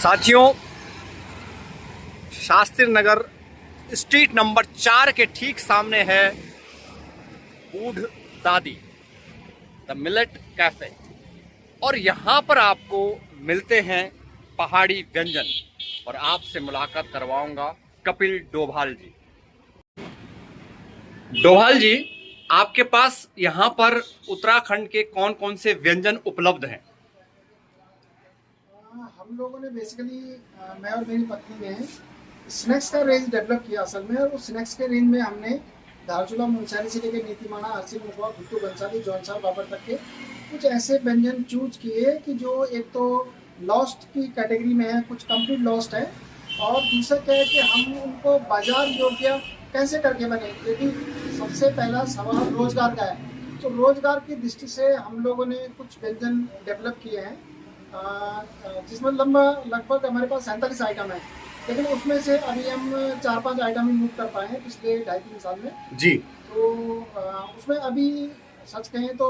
साथियों, Shastri Nagar street number 4 के ठीक सामने है बूढ़ दादी द मिलेट कैफे और यहाँ पर आपको मिलते हैं पहाड़ी व्यंजन और आपसे मुलाकात करवाऊंगा कपिल डोभाल जी। डोभाल जी, आपके पास यहाँ पर उत्तराखंड के कौन कौन से व्यंजन उपलब्ध हैं? हम लोगों ने बेसिकली मैं और मेरी पत्नी ने स्नैक्स का रेंज डेवलप किया असल में, और उस स्नैक्स के रेंज में हमने धारचूला मुंसारी से लेकर नीतीमाणा, हरसिल, मुखवा, भुट्टू, बंसाली, जौनसार, बाबर तक के कुछ ऐसे व्यंजन चूज किए कि जो एक तो लॉस्ट की कैटेगरी में है, कुछ कंप्लीट लॉस्ट है, और दूसरा क्या है कि हम उनको बाजार योग्य कैसे करके बने, क्योंकि सबसे पहला सवाल रोजगार का है। तो रोजगार की दृष्टि से हम लोगों ने कुछ व्यंजन डेवलप किए हैं, जिसमें लगभग हमारे पास 47 आइटम है, लेकिन उसमें से अभी हम 4-5 आइटम ही मूव कर पाए हैं पिछले 2.5-3 साल में जी। तो उसमें अभी सच कहें तो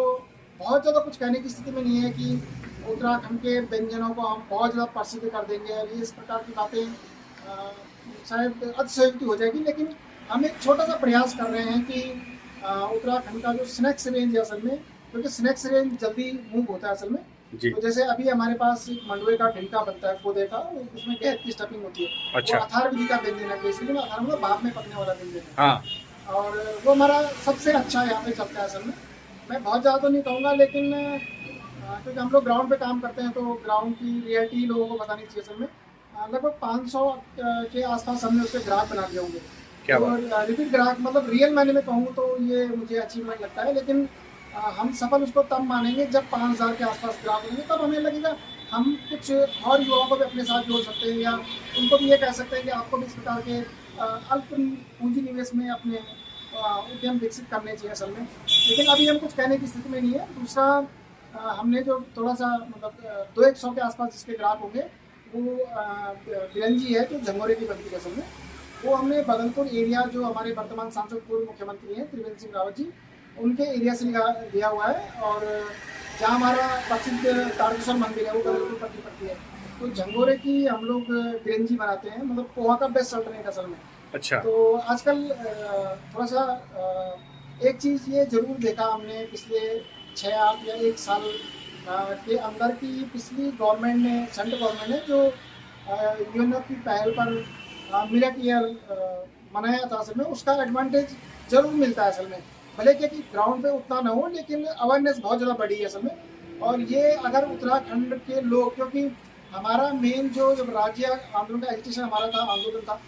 बहुत ज़्यादा कुछ कहने की स्थिति में नहीं है कि उत्तराखंड के व्यंजनों को हम बहुत ज़्यादा प्रसिद्ध कर देंगे, और ये इस प्रकार की बातें शायद अतिशयोक्ति हो जाएगी, लेकिन हम एक छोटा सा प्रयास कर रहे हैं कि उत्तराखंड का जो स्नैक्स रेंज है असल में, क्योंकि स्नैक्स रेंज जल्दी मूव होता है असल में। तो जैसे अभी हमारे पास एक मंडुए का ढिंका बनता है कोदे का, उसमें गेहूं की स्टफिंग होती है। अच्छा। वो अथार विधि का व्यंजन है, बेसिकली अथार मतलब भाप में पकने वाला व्यंजन है। हाँ। और वो हमारा सबसे अच्छा यहाँ पे चलता है असल में। मैं बहुत ज़्यादा तो नहीं कहूँगा, लेकिन क्योंकि हम लोग ग्राउंड पे काम करते हैं तो ग्राउंड की रियलिटी लोगों को बतानी चाहिए असल में। लगभग 500 के आसपास हमने उसके ग्राहक बना दिए होंगे। क्या और रिपीट ग्राहक मतलब रियल मैंने में कहूँ तो ये मुझे अचीवमेंट लगता है, लेकिन हम सफल उसको तब मानेंगे जब 5000 के आसपास ग्राहक होंगे, तब हमें लगेगा हम कुछ और युवाओं को भी अपने साथ जोड़ सकते हैं, या उनको भी ये कह सकते हैं कि आपको भी इस प्रकार के अल्प पूंजी निवेश में अपने उद्यम विकसित करने चाहिए असल में। लेकिन अभी हम कुछ कहने की स्थिति में नहीं है। दूसरा, हमने जो थोड़ा सा मतलब 200 के आसपास जिसके ग्राहक होंगे, वो बिरंजी है जो झंगोरे की बनती है असल में। वो हमने बगलपुर एरिया, जो हमारे वर्तमान सांसद पूर्व मुख्यमंत्री हैं त्रिवेंद्र सिंह रावत जी, उनके एरिया से लिया हुआ है। और जहाँ हमारा प्रसिद्ध तारकेश्वर मंदिर है वो बगलपुर पट्टी पड़ती है, तो झंगोरे की हम लोग बिरंजी बनाते हैं, मतलब पोहा का बेस्ट सेलर है असल में। अच्छा। तो आजकल थोड़ा सा एक चीज़ ये जरूर देखा हमने पिछले 6-8 या 1 साल के अंदर की, पिछली गवर्नमेंट ने, सेंट्रल गवर्नमेंट ने जो यूएनओ की पहल पर मिलेट ईयर मनाया था असल में, उसका एडवांटेज जरूर मिलता है असल में। भले कि ग्राउंड पे उतना ना हो, लेकिन अवेयरनेस बहुत ज़्यादा बढ़ी है असल में। और ये अगर उत्तराखंड के लोग, क्योंकि हमारा मेन जो जब राज्य आंदोलन का एजिटेशन हमारा था, आंदोलन था,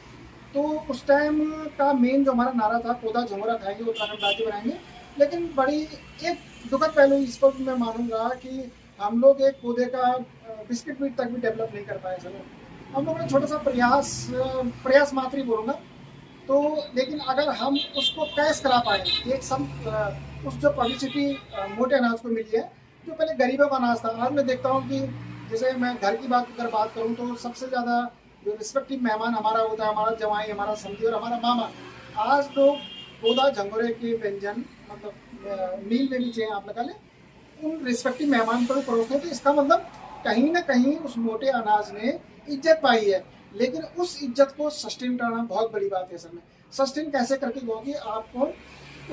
तो उस टाइम का मेन जो हमारा नारा था, कोदा झंगोरा खाएंगे उत्तराखंड राज्य बनाएंगे। लेकिन बड़ी एक दुखद पहलू इसको मैं मानूंगा कि हम लोग एक कोदे का बिस्किट मीट तक भी डेवलप नहीं कर पाए। चलो, हम लोगों ने छोटा सा प्रयास मात्र ही बोलूँगा तो, लेकिन अगर हम उसको कैश करा पाए, एक उस जो पब्लिसिटी मोटे अनाज को मिली है, जो पहले गरीबों का अनाज था। आज मैं देखता हूँ कि जैसे मैं घर की बात करूँ तो सबसे ज़्यादा जो रिस्पेक्टिव मेहमान हमारा होता है, हमारा जवाई, हमारा समधी और हमारा मामा, आज लोग कोदा झंगोरे के व्यंजन मतलब मील में भी चाहिए आप लगा लें, उन रिस्पेक्टिव मेहमान को भी परोसते हैं। तो इसका मतलब कहीं ना कहीं उस मोटे अनाज ने इज्जत पाई है, लेकिन उस इज्जत को सस्टेन करना बहुत बड़ी बात है असल में। सस्टेन कैसे करके होगी आपको,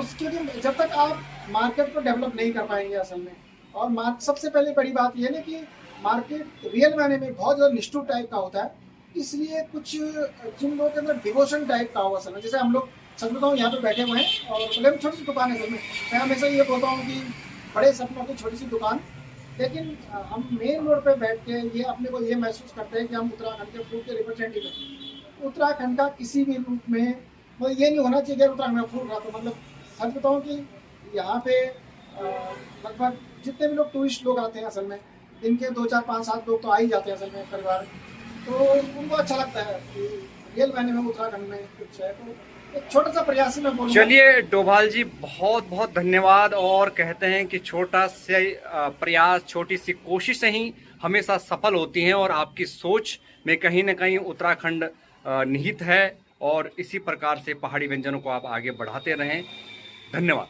उसके लिए जब तक आप मार्केट को डेवलप नहीं कर पाएंगे असल में। और सबसे पहले बड़ी बात यह है कि मार्केट रियल मायने में बहुत ज़्यादा निष्ठुर टाइप का होता है, इसलिए कुछ जिन लोगों के अंदर डिवोशन टाइप का होगा असल में। जैसे हम लोग सच बताऊँ यहाँ पे बैठे हुए हैं और बोले हम छोटी सी दुकान है असल में, मैं हमेशा ये बोलता हूँ कि बड़े सपनों की छोटी सी दुकान, लेकिन हम मेन रोड पे बैठ के ये अपने को ये महसूस करते हैं कि हम उत्तराखंड के फूड के रिप्रेजेंटेटिव हैं। उत्तराखंड का किसी भी रूप में मतलब ये नहीं होना चाहिए कि उत्तराखंड में फूड रहा, तो मतलब सच बताऊँ कि यहाँ पे लगभग जितने भी लोग टूरिस्ट लोग आते हैं असल में, दिन के 2-4-5-7 लोग तो आ ही जाते हैं असल में परिवार, तो उनको अच्छा लगता है कि रियल मायने में उत्तराखंड में कुछ है। तो एक छोटा सा प्रयास ही मैं बोलूँगा। चलिए डोभाल जी, बहुत बहुत धन्यवाद। और कहते हैं कि छोटा से प्रयास, छोटी सी कोशिशें ही हमेशा सफल होती हैं, और आपकी सोच में कहीं ना कहीं उत्तराखंड निहित है, और इसी प्रकार से पहाड़ी व्यंजनों को आप आगे बढ़ाते रहें। धन्यवाद।